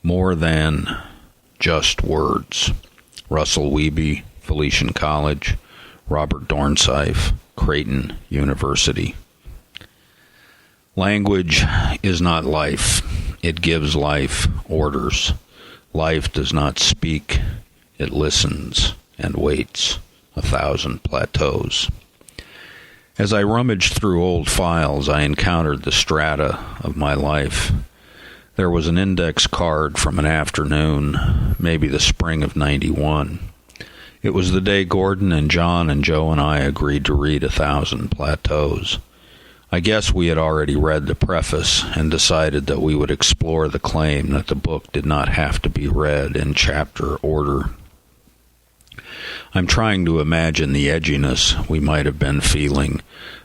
More than just words. Russell Wiebe, Felician College, Robert Dornsife, Creighton University. Language is not life. It gives life orders. Life does not speak. It listens and waits 1,000 plateaus. As I rummaged through old files, I encountered the strata of my life. There was an index card from an afternoon, maybe the spring of '91. It was the day Gordon and John and Joe and I agreed to read 1,000 Plateaus. I guess we had already read the preface and decided that we would explore the claim that the book did not have to be read in chapter order. I'm trying to imagine the edginess we might have been feeling,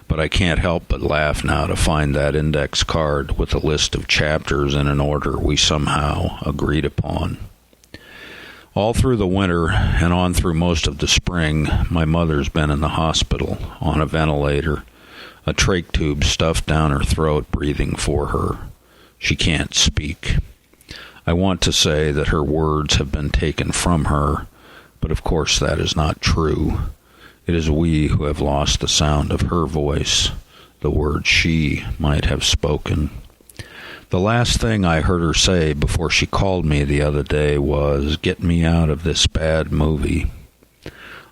but I can't help but laugh now to find that index card with a list of chapters in an order we somehow agreed upon. All through the winter and on through most of the spring, my mother's been in the hospital on a ventilator, a trach tube stuffed down her throat breathing for her. She can't speak. I want to say that her words have been taken from her, but of course that is not true. It is we who have lost the sound of her voice, the words she might have spoken. The last thing I heard her say before she called me the other day was, "Get me out of this bad movie."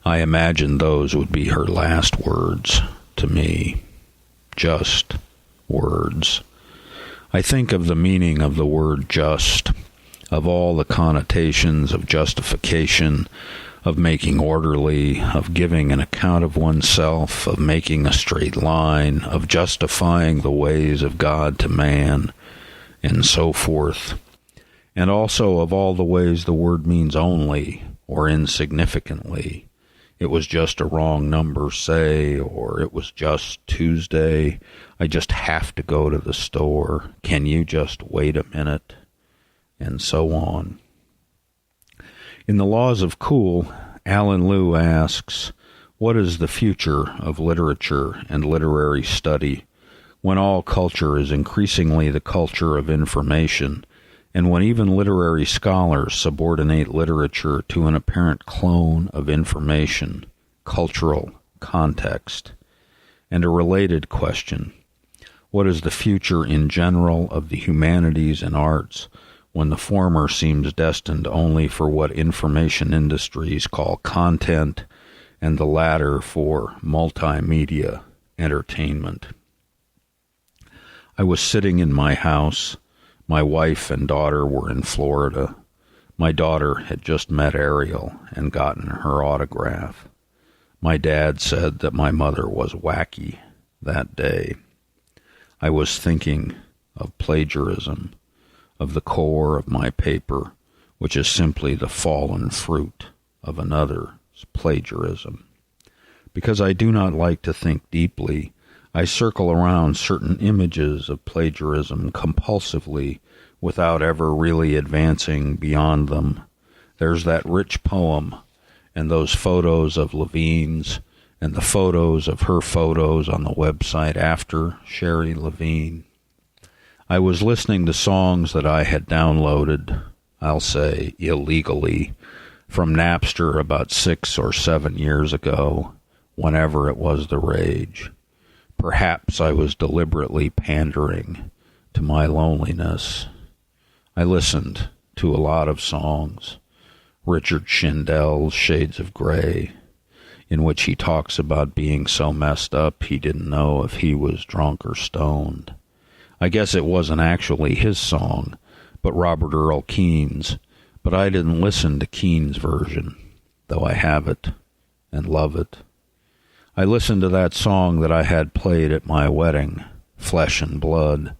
I imagined those would be her last words to me. Just words. I think of the meaning of the word just, of all the connotations of justification, of making orderly, of giving an account of oneself, of making a straight line, of justifying the ways of God to man, and so forth. And also of all the ways the word means only, or insignificantly. It was just a wrong number, say, or it was just Tuesday. I just have to go to the store. Can you just wait a minute? And so on. In The Laws of Cool, Alan Liu asks, what is the future of literature and literary study when all culture is increasingly the culture of information, and when even literary scholars subordinate literature to an apparent clone of information, cultural context? And a related question, what is the future in general of the humanities and arts when the former seems destined only for what information industries call content, and the latter for multimedia entertainment? I was sitting in my house. My wife and daughter were in Florida. My daughter had just met Ariel and gotten her autograph. My dad said that my mother was wacky that day. I was thinking of plagiarism, of the core of my paper, which is simply the fallen fruit of another's plagiarism. Because I do not like to think deeply, I circle around certain images of plagiarism compulsively without ever really advancing beyond them. There's that rich poem, and those photos of Levine's, and the photos of her photos on the website after Sherry Levine. I was listening to songs that I had downloaded, I'll say illegally, from Napster about 6 or 7 years ago, whenever it was the rage. Perhaps I was deliberately pandering to my loneliness. I listened to a lot of songs. Richard Schindell's Shades of Grey, in which he talks about being so messed up he didn't know if he was drunk or stoned. I guess it wasn't actually his song, but Robert Earl Keene's, but I didn't listen to Keene's version, though I have it and love it. I listened to that song that I had played at my wedding, Flesh and Blood,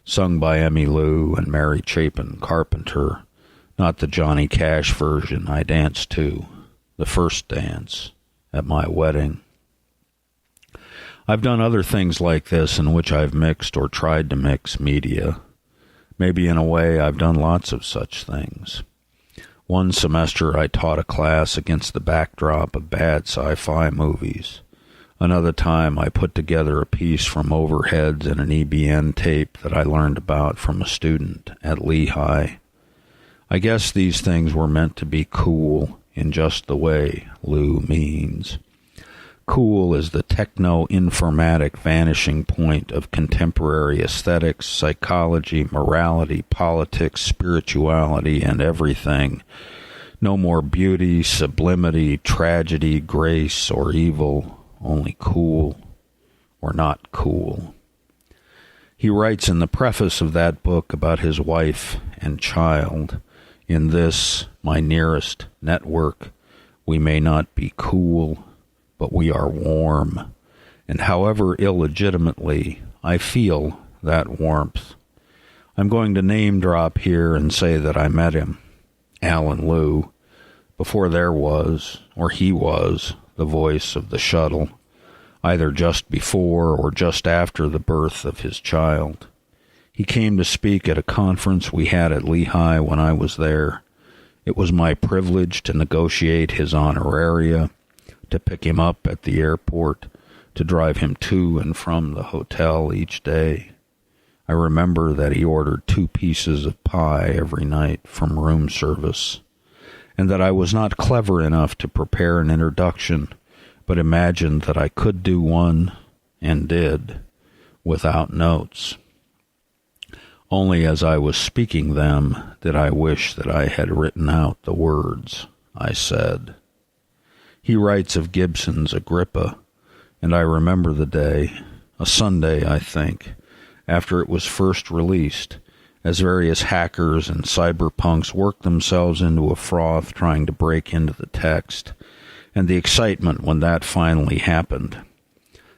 sung by Emmylou and Mary Chapin Carpenter, not the Johnny Cash version I danced to, the first dance at my wedding. I've done other things like this in which I've mixed or tried to mix media. Maybe in a way I've done lots of such things. One semester I taught a class against the backdrop of bad sci-fi movies. Another time I put together a piece from overheads and an EBN tape that I learned about from a student at Lehigh. I guess these things were meant to be cool in just the way Lou means. Cool is the techno-informatic vanishing point of contemporary aesthetics, psychology, morality, politics, spirituality, and everything. No more beauty, sublimity, tragedy, grace, or evil, only cool or not cool. He writes in the preface of that book about his wife and child, "In this, my nearest network, we may not be cool, but we are warm, and however illegitimately, I feel that warmth." I'm going to name drop here and say that I met him, Alan Lou, before there was, or he was, the voice of the shuttle, either just before or just after the birth of his child. He came to speak at a conference we had at Lehigh when I was there. It was my privilege to negotiate his honoraria, to pick him up at the airport, to drive him to and from the hotel each day. I remember that he ordered 2 pieces of pie every night from room service, and that I was not clever enough to prepare an introduction, but imagined that I could do one, and did, without notes. Only as I was speaking them did I wish that I had written out the words I said. He writes of Gibson's Agrippa, and I remember the day, a Sunday, I think, after it was first released, as various hackers and cyberpunks worked themselves into a froth trying to break into the text, and the excitement when that finally happened.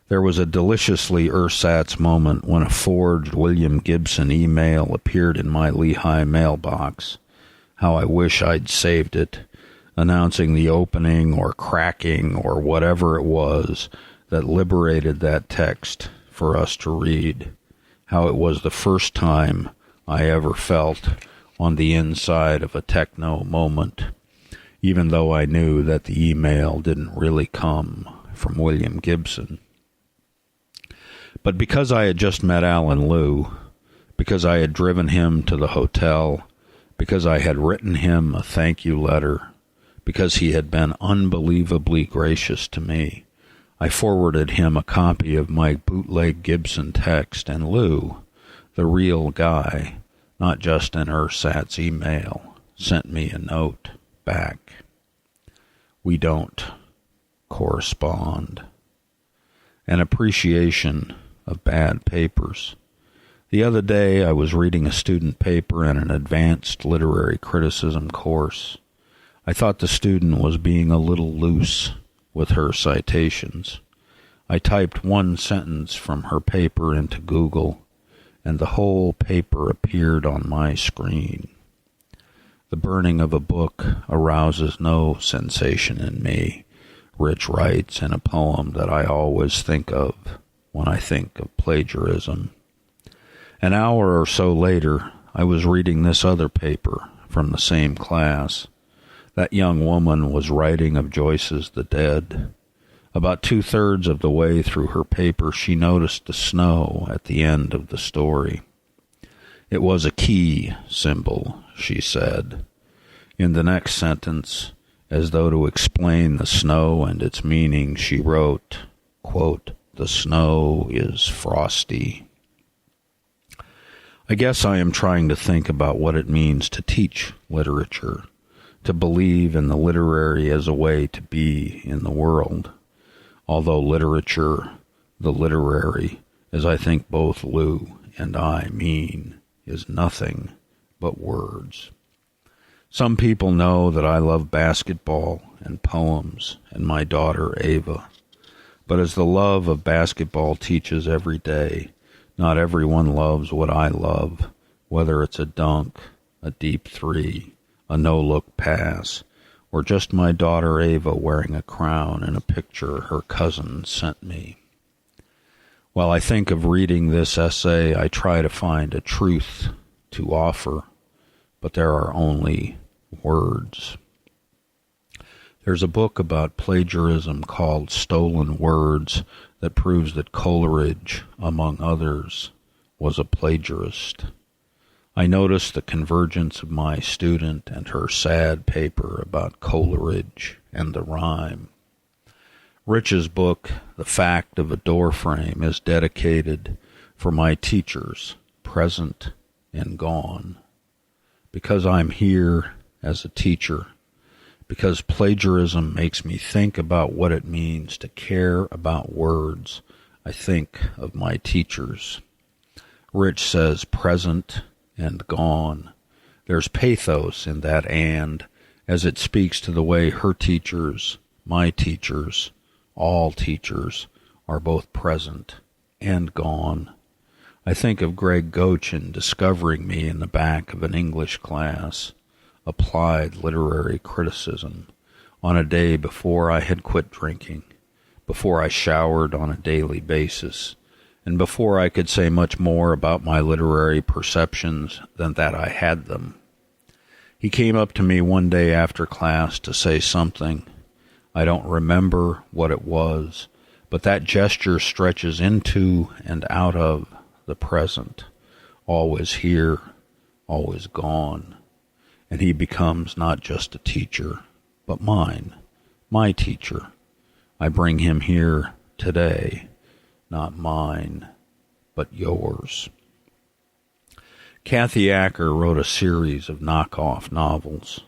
There was a deliciously ersatz moment when a forged William Gibson email appeared in my Lehigh mailbox. How I wish I'd saved it, announcing the opening or cracking or whatever it was that liberated that text for us to read. How it was the first time I ever felt on the inside of a techno moment, even though I knew that the email didn't really come from William Gibson. But because I had just met Alan Lou, because I had driven him to the hotel, because I had written him a thank you letter, because he had been unbelievably gracious to me, I forwarded him a copy of my bootleg Gibson text, and Lou, the real guy, not just an ersatz email, sent me a note back. We don't correspond. An appreciation of bad papers. The other day I was reading a student paper in an advanced literary criticism course. I thought the student was being a little loose with her citations. I typed one sentence from her paper into Google, and the whole paper appeared on my screen. The burning of a book arouses no sensation in me, Rich writes in a poem that I always think of when I think of plagiarism. An hour or so later, I was reading this other paper from the same class. That young woman was writing of Joyce's The Dead. About 2/3 of the way through her paper, she noticed the snow at the end of the story. It was a key symbol, she said. In the next sentence, as though to explain the snow and its meaning, she wrote, quote, "The snow is frosty." I guess I am trying to think about what it means to teach literature, to believe in the literary as a way to be in the world. Although literature, the literary, as I think both Lou and I mean, is nothing but words. Some people know that I love basketball and poems and my daughter Ava. But as the love of basketball teaches every day, not everyone loves what I love, whether it's a dunk, a deep three, a no-look pass, or just my daughter Ava wearing a crown in a picture her cousin sent me. While I think of reading this essay, I try to find a truth to offer, but there are only words. There's a book about plagiarism called Stolen Words that proves that Coleridge, among others, was a plagiarist. I noticed the convergence of my student and her sad paper about Coleridge and the rhyme. Rich's book, The Fact of a Doorframe, is dedicated for my teachers, present and gone. Because I'm here as a teacher, because plagiarism makes me think about what it means to care about words, I think of my teachers. Rich says present and gone. There's pathos in that "and," as it speaks to the way her teachers, my teachers, all teachers, are both present and gone. I think of Greg Gochin discovering me in the back of an English class, applied literary criticism, on a day before I had quit drinking, before I showered on a daily basis, and before I could say much more about my literary perceptions than that I had them. He came up to me one day after class to say something. I don't remember what it was, but that gesture stretches into and out of the present, always here, always gone. And he becomes not just a teacher, but mine, my teacher. I bring him here today, not mine, but yours. Kathy Acker wrote a series of knockoff novels.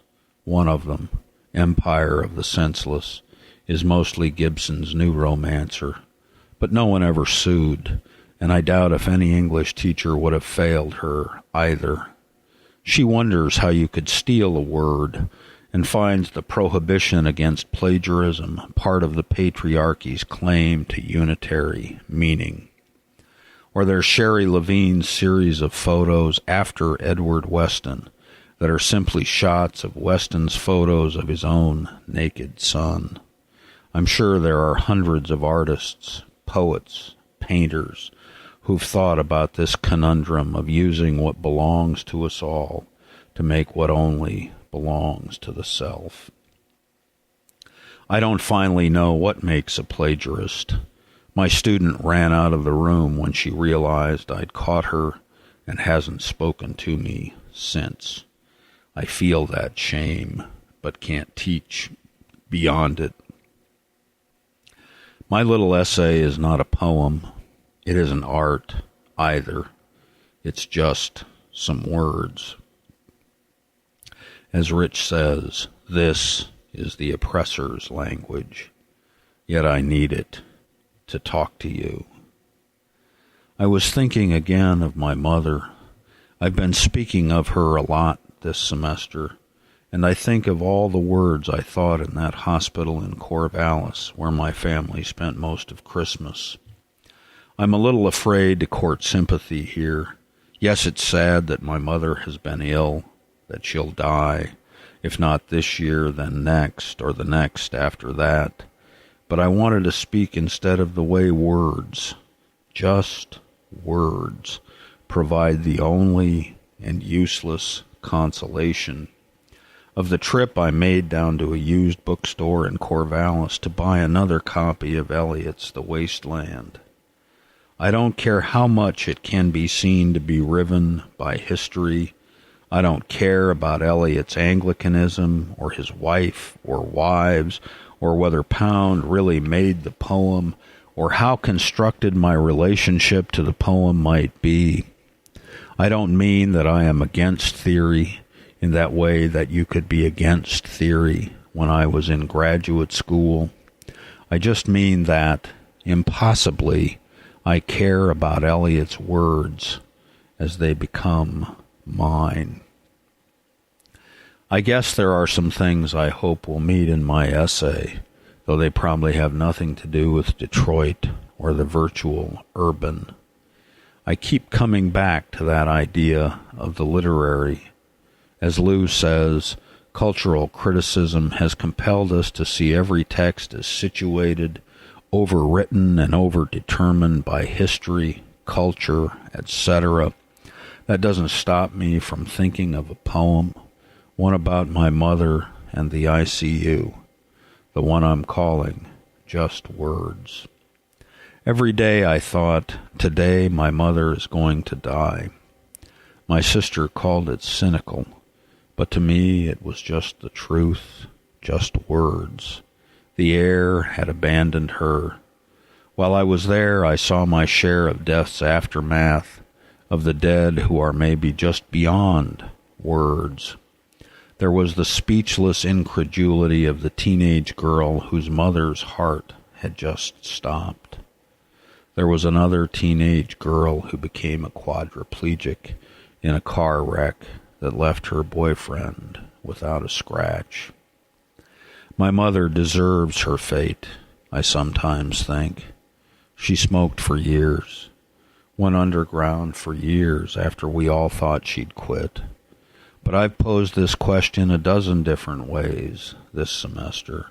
One of them, Empire of the Senseless, is mostly Gibson's new romancer, but no one ever sued, and I doubt if any English teacher would have failed her either. She wonders how you could steal a word and finds the prohibition against plagiarism part of the patriarchy's claim to unitary meaning. Or there's Sherry Levine's series of photos after Edward Weston that are simply shots of Weston's photos of his own naked son. I'm sure there are hundreds of artists, poets, painters, who've thought about this conundrum of using what belongs to us all to make what only belongs to the self. I don't finally know what makes a plagiarist. My student ran out of the room when she realized I'd caught her and hasn't spoken to me since. I feel that shame, but can't teach beyond it. My little essay is not a poem. It isn't art either. It's just some words. As Rich says, this is the oppressor's language, yet I need it to talk to you. I was thinking again of my mother. I've been speaking of her a lot this semester, and I think of all the words I thought in that hospital in Corvallis where my family spent most of Christmas. I'm a little afraid to court sympathy here. Yes, it's sad that my mother has been ill, that she'll die, if not this year, then next, or the next after that. But I wanted to speak instead of the way words, just words, provide the only and useless consolation. Of the trip I made down to a used bookstore in Corvallis to buy another copy of Eliot's The Waste Land. I don't care how much it can be seen to be riven by history. I don't care about Eliot's Anglicanism or his wife or wives or whether Pound really made the poem or how constructed my relationship to the poem might be. I don't mean that I am against theory in that way that you could be against theory when I was in graduate school. I just mean that, impossibly, I care about Eliot's words as they become mine. I guess there are some things I hope will meet in my essay, though they probably have nothing to do with Detroit or the virtual urban. I keep coming back to that idea of the literary. As Lou says, cultural criticism has compelled us to see every text as situated, overwritten, and overdetermined by history, culture, etc. That doesn't stop me from thinking of a poem, one about my mother and the ICU, the one I'm calling Just Words. Every day I thought, today my mother is going to die. My sister called it cynical, but to me it was just the truth, just words. The air had abandoned her. While I was there, I saw my share of death's aftermath, of the dead who are maybe just beyond words. There was the speechless incredulity of the teenage girl whose mother's heart had just stopped. There was another teenage girl who became a quadriplegic in a car wreck that left her boyfriend without a scratch. My mother deserves her fate, I sometimes think. She smoked for years, went underground for years after we all thought she'd quit. But I've posed this question a dozen different ways this semester.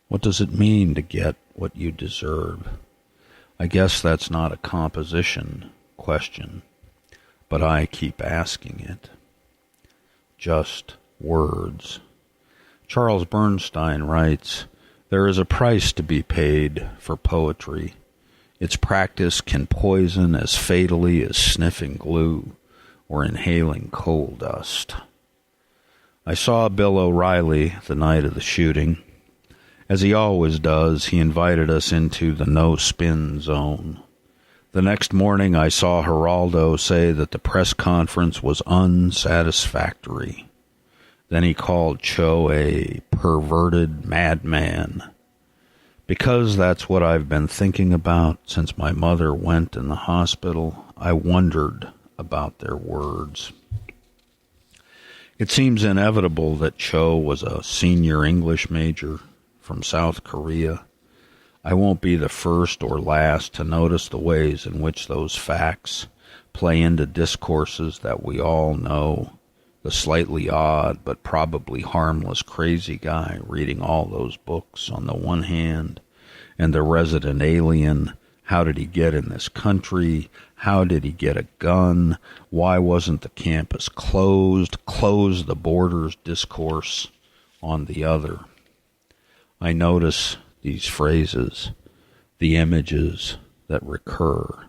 What does it mean to get what you deserve? I guess that's not a composition question, but I keep asking it. Just words. Charles Bernstein writes, "There is a price to be paid for poetry. Its practice can poison as fatally as sniffing glue or inhaling coal dust." I saw Bill O'Reilly the night of the shooting. As he always does, he invited us into the no-spin zone. The next morning I saw Geraldo say that the press conference was unsatisfactory. Then he called Cho a perverted madman. Because that's what I've been thinking about since my mother went in the hospital, I wondered about their words. It seems inevitable that Cho was a senior English major from South Korea. I won't be the first or last to notice the ways in which those facts play into discourses that we all know. The slightly odd but probably harmless crazy guy reading all those books on the one hand, and the resident alien, how did he get in this country? How did he get a gun? Why wasn't the campus closed? Close the borders discourse on the other. I notice these phrases, the images that recur.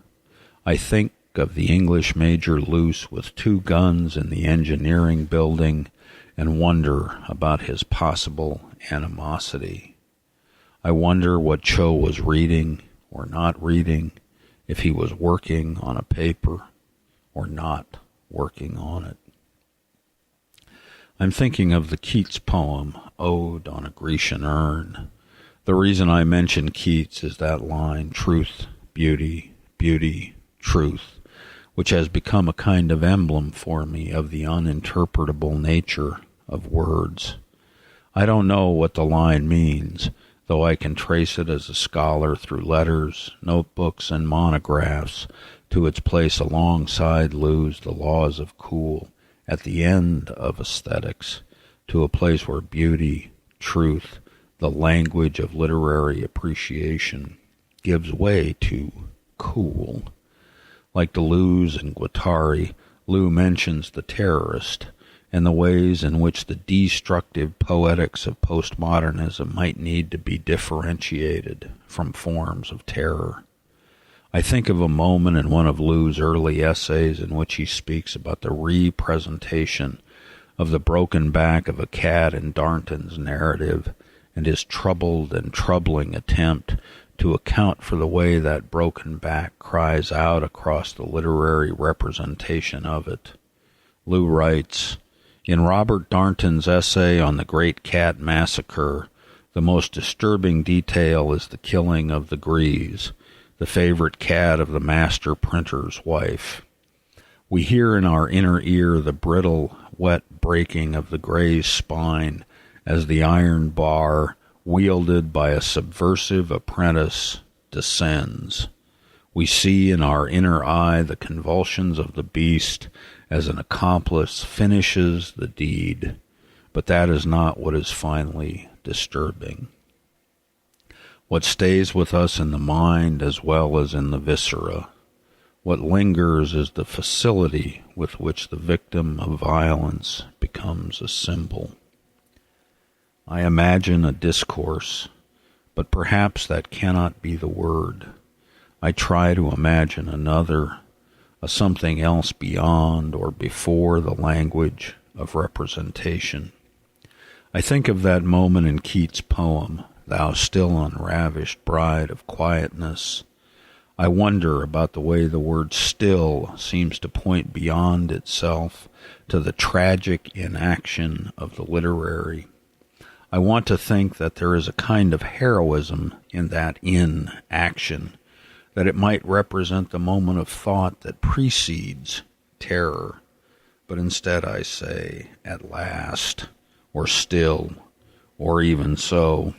I think of the English major loose with 2 guns in the engineering building and wonder about his possible animosity. I wonder what Cho was reading or not reading, if he was working on a paper or not working on it. I'm thinking of the Keats poem, Ode on a Grecian Urn. The reason I mention Keats is that line, truth, beauty, beauty, truth, which has become a kind of emblem for me of the uninterpretable nature of words. I don't know what the line means, though I can trace it as a scholar through letters, notebooks, and monographs to its place alongside Lou's The Laws of Cool, at the end of aesthetics, to a place where beauty, truth, the language of literary appreciation, gives way to cool. Like Deleuze and Guattari, Lou mentions the terrorist and the ways in which the destructive poetics of postmodernism might need to be differentiated from forms of terror. I think of a moment in one of Lou's early essays in which he speaks about the representation of the broken back of a cat in Darnton's narrative and his troubled and troubling attempt to account for the way that broken back cries out across the literary representation of it. Lou writes, in Robert Darnton's essay on the Great Cat Massacre, the most disturbing detail is the killing of the Grease, the favorite cat of the master printer's wife. We hear in our inner ear the brittle, wet breaking of the Gray's spine as the iron bar, wielded by a subversive apprentice, descends. We see in our inner eye the convulsions of the beast as an accomplice finishes the deed, but that is not what is finally disturbing. What stays with us in the mind as well as in the viscera, what lingers is the facility with which the victim of violence becomes a symbol. I imagine a discourse, but perhaps that cannot be the word. I try to imagine another, a something else beyond or before the language of representation. I think of that moment in Keats' poem, Thou Still Unravished Bride of Quietness. I wonder about the way the word still seems to point beyond itself to the tragic inaction of the literary. I want to think that there is a kind of heroism in that inaction, that it might represent the moment of thought that precedes terror. But instead I say, at last, or still, or even so.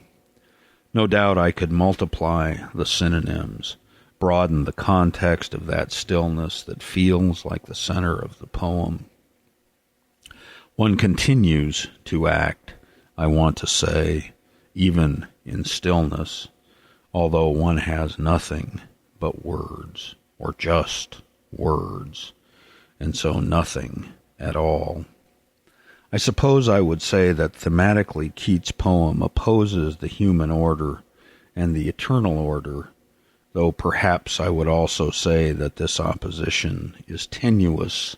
No doubt I could multiply the synonyms, broaden the context of that stillness that feels like the center of the poem. One continues to act, I want to say, even in stillness, although one has nothing but words, or just words, and so nothing at all. I suppose I would say that thematically Keats' poem opposes the human order and the eternal order, though perhaps I would also say that this opposition is tenuous.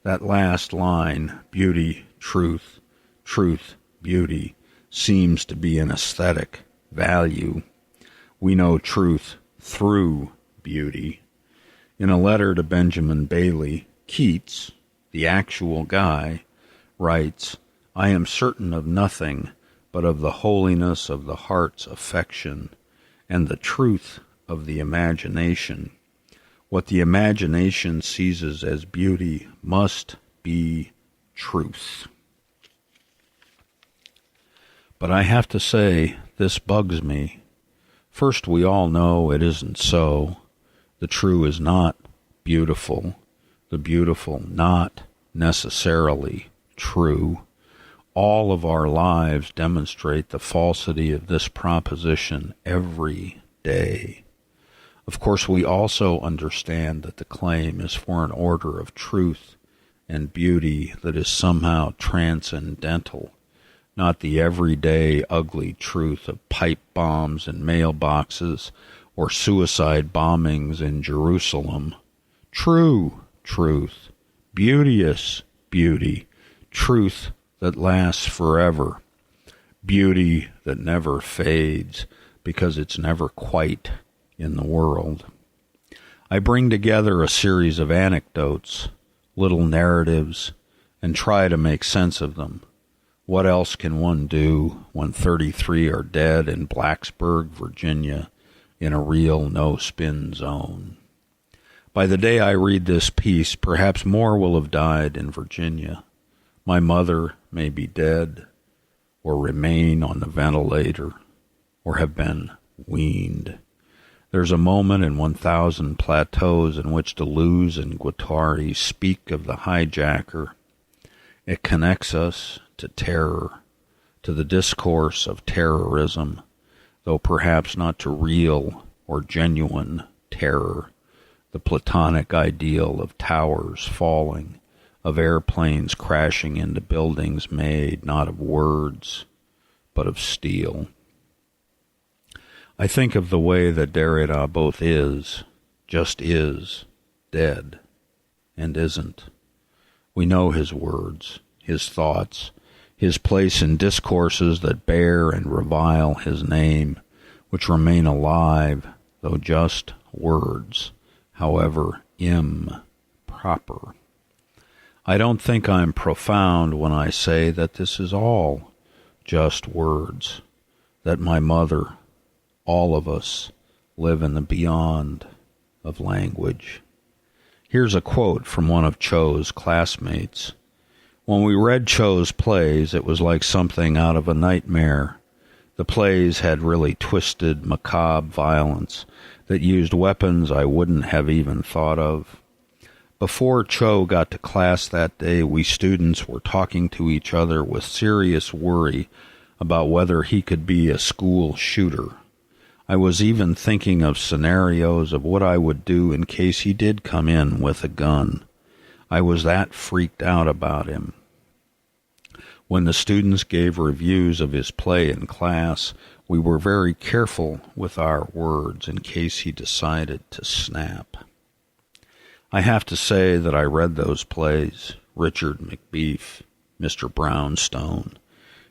That last line, beauty, truth, truth, beauty, seems to be an aesthetic value. We know truth through beauty. In a letter to Benjamin Bailey, Keats, the actual guy, writes, I am certain of nothing but of the holiness of the heart's affection and the truth of the imagination. What the imagination seizes as beauty must be truth. But I have to say, this bugs me. First, we all know it isn't so. The true is not beautiful. The beautiful not necessarily true. All of our lives demonstrate the falsity of this proposition every day. Of course, we also understand that the claim is for an order of truth and beauty that is somehow transcendental, not the everyday ugly truth of pipe bombs in mailboxes or suicide bombings in Jerusalem. True truth, beauteous beauty, truth that lasts forever, beauty that never fades because it's never quite in the world. I bring together a series of anecdotes, little narratives, and try to make sense of them. What else can one do when 33 are dead in Blacksburg, Virginia, in a real no-spin zone? By the day I read this piece, perhaps more will have died in Virginia. My mother may be dead, or remain on the ventilator, or have been weaned. There's a moment in 1,000 Plateaus in which Deleuze and Guattari speak of the hijacker. It connects us to terror, to the discourse of terrorism, though perhaps not to real or genuine terror, the Platonic ideal of towers falling, of airplanes crashing into buildings made not of words, but of steel. I think of the way that Derrida both just is, dead, and isn't. We know his words, his thoughts, his place in discourses that bear and revile his name, which remain alive, though just words, however improper. I don't think I'm profound when I say that this is all just words, that my mother, all of us, live in the beyond of language. Here's a quote from one of Cho's classmates. When we read Cho's plays, it was like something out of a nightmare. The plays had really twisted, macabre violence that used weapons I wouldn't have even thought of. Before Cho got to class that day, we students were talking to each other with serious worry about whether he could be a school shooter. I was even thinking of scenarios of what I would do in case he did come in with a gun. I was that freaked out about him. When the students gave reviews of his play in class, we were very careful with our words in case he decided to snap. I have to say that I read those plays, Richard Macbeef, Mr. Brownstone,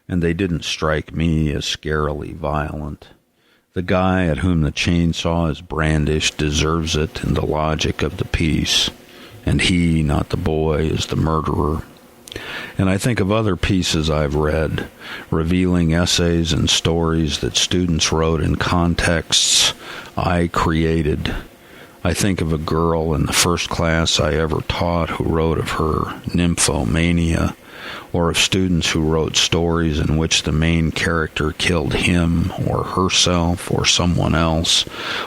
and they didn't strike me as scarily violent. The guy at whom the chainsaw is brandished deserves it in the logic of the piece, and he, not the boy, is the murderer. And I think of other pieces I've read, revealing essays and stories that students wrote in contexts I created. I think of a girl in the first class I ever taught who wrote of her nymphomania, or of students who wrote stories in which the main character killed him or herself or someone else,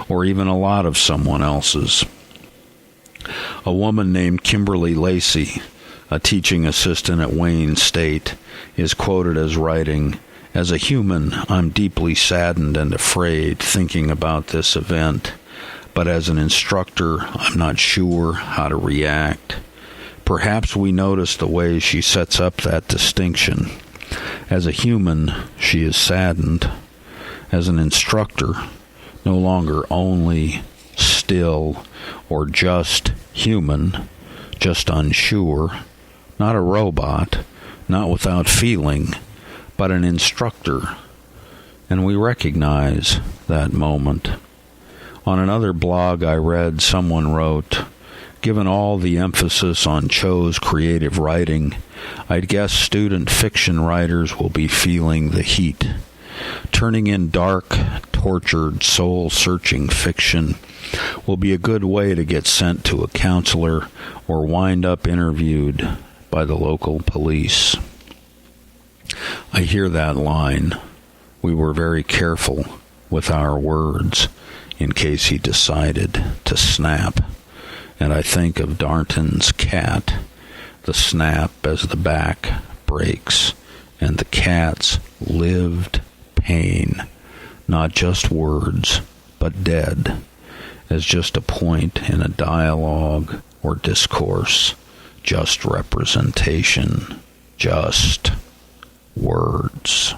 or even a lot of someone else's. A woman named Kimberly Lacey, a teaching assistant at Wayne State, is quoted as writing, "As a human, I'm deeply saddened and afraid thinking about this event, but as an instructor, I'm not sure how to react." Perhaps we notice the way she sets up that distinction. As a human, she is saddened. As an instructor, no longer only, still, or just human, just unsure, not a robot, not without feeling, but an instructor. And we recognize that moment. On another blog I read, someone wrote, "Given all the emphasis on Cho's creative writing, I'd guess student fiction writers will be feeling the heat. Turning in dark, tortured, soul-searching fiction will be a good way to get sent to a counselor or wind up interviewed by the local police." I hear that line. We were very careful with our words in case he decided to snap. And I think of Darnton's cat, the snap as the back breaks, and the cat's lived pain, not just words, but dead, as just a point in a dialogue or discourse, just representation, just words.